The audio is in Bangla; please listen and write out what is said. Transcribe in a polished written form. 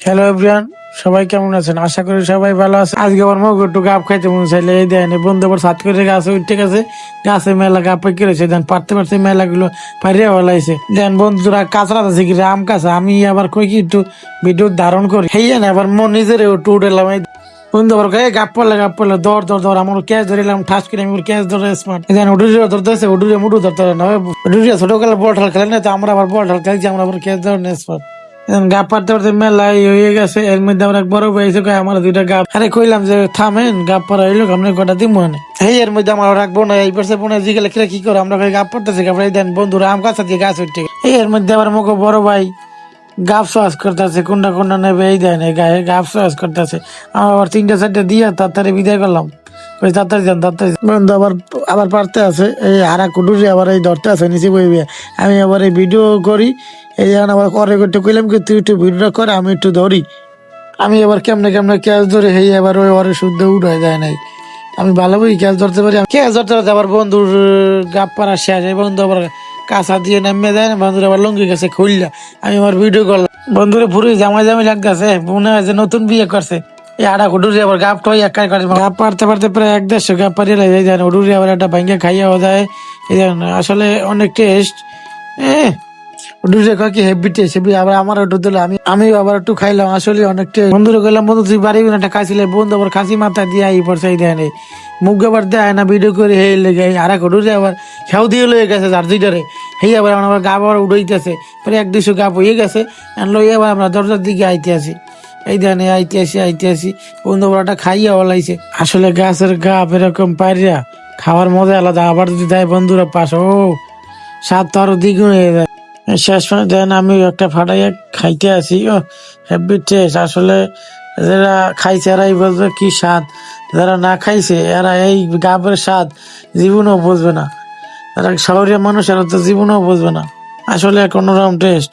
হ্যালো এভরিওয়ান, সবাই কেমন আছেন? আশা করি সবাই ভালো আছে। আজকে আমার মগ একটু গাপ খাইতে মন চাইলে এই দেন বন্ধু আবার সাত করে গাছে উঠতে গেছে, গাছে মেলা গাপ পাই করেছে, দেন পারতে পারতে মেলা গুলো পারিয়া হলাইছে। দেন বন্ধুরা কাঁচরা আছে কি আম কাঁচা, আমি আবার কই কি একটু ভিডিও ধারণ করি, হেই না আবার মন নিজের একটু উঠেলাম। এই বন্ধু আবার গাপ পড়লে দর আমার ক্যাচ ধরিলাম, ঠাস করে আমি ক্যাচ ধরে স্মার্ট দেন উডুরিয়া ধরতেছে, উডুরিয়া মুডু ধরতে না, উডুরিয়া ছোটবেলা বল ঠাল খেলে না, তো আমরা আবার বল ঠাল খেলছি, আমরা আবার ক্যাচ ধরে স্মার্ট গাপ পারতে পারতে মেলাই হয়ে গেছে। এর মধ্যে আমার এক বড় ভাই এসে কয় আমার দুইটা গাপ, আরে কইলাম যে থামেন গাপ পারা হইলো আপনি কটা দিন মনে এই এর মধ্যে আমার রাখবো না, এই পাশে বোনে জিগেলে খেলে কি করে আমরা গাপ পারতেছি, গাপ দেন বন্ধুরা আম গাছ দিয়ে গাছ উঠে এই এর মধ্যে আমার মুখে বড় ভাই গাপ সহজ করতেছে, কোনটা কোনটা নেবে এই দেন এই গায়ে গাপ সহজ করতেছে। আমার আবার তিনটা চারটা দিয়ে তাড়াতাড়ি বিদায় করলাম, ওই তাড়াতাড়ি যান তাড়াতাড়ি। বন্ধু আবার আবার পারতে আছে, এই হারা কুটুরি আবার এই ধরতে আছে নিচে বইবে, আমি আবার এই ভিডিও করি, এই যেমন আবার করে করতে কইলাম কি তুই একটু ভিডিওটা করে আমি একটু ধরি, আমি আবার কেমনে কেমনে ক্যাচ ধরে হেই আবার ওই ওরে শুদ্ধ উঠায় যায় নাই, আমি ভালোভাবেই ক্যাচ ধরতে পারি। ক্যাচ ধরতে ধরতে আবার বন্ধুর গাপ পাড়া শেষ, এই বন্ধু আবার কাঁচা দিয়ে নামিয়ে দেয় না, বন্ধুর আবার লঙ্গি গেছে খুললা, আমি আমার ভিডিও করলাম। বন্ধুরে পুরো জামাই জামাই লাগতেছে, মনে হয় যে নতুন বিয়ে করছে। এই আড়া উডুরি আবার গাপ টয় এক করে গাপ পারতে পারতে প্রায় 1-1.5 গাপ পারিয়ে লাগে যায়, উডুরি আবার একটা ভাঙ্গে খাইয়াও যায়। এই আসলে অনেক টেস্ট, কি হেভি টেস্ট হেভি। আবার আমার একটু দিল, আমি আবার একটু খাইলাম, আসলে অনেক টেস্ট। বন্ধুরা কইলাম বন্ধু তুই পারিবি না, একটা খাইছিলে বন্ধু আবার খাসি মাথা দিয়ে এই পর চাই দেয় নেই, মুখ আবার দেয় না, ভিডিও করে হেই লেগে আর এক উডুরি আবার খেয়াও দিয়ে লয়ে গেছে যার দুইটারে, হেই আবার আমার গাপ আবার উড়াইতেছে, প্রায় 1-200 গাপ হয়ে গেছে, লই আবার আমরা দরজার দিকে আইতে আসি, এই দেন আইতে আসি বন্ধু বড়টা খাইয়া ওলাইছে। আসলে গাছের গাপ এরকম পাইরা খাওয়ার মজা আলাদা, আবার যদি দেয় বন্ধুরা পাশ, ও স্বাদ তো আরো দ্বিগুণ হয়ে যায়। শেষ সময় দেন আমি একটা ফাটাইয়া খাইতে আসি, ও হেভি টেস্ট। আসলে যারা খাইছে এরাই বুঝবে কি স্বাদ, যারা না খাইছে এরা এই গাবের স্বাদ জীবনেও বুঝবে না, যারা শহরের মানুষ এরা তো জীবনেও বুঝবে না, আসলে কোনোরকম টেস্ট।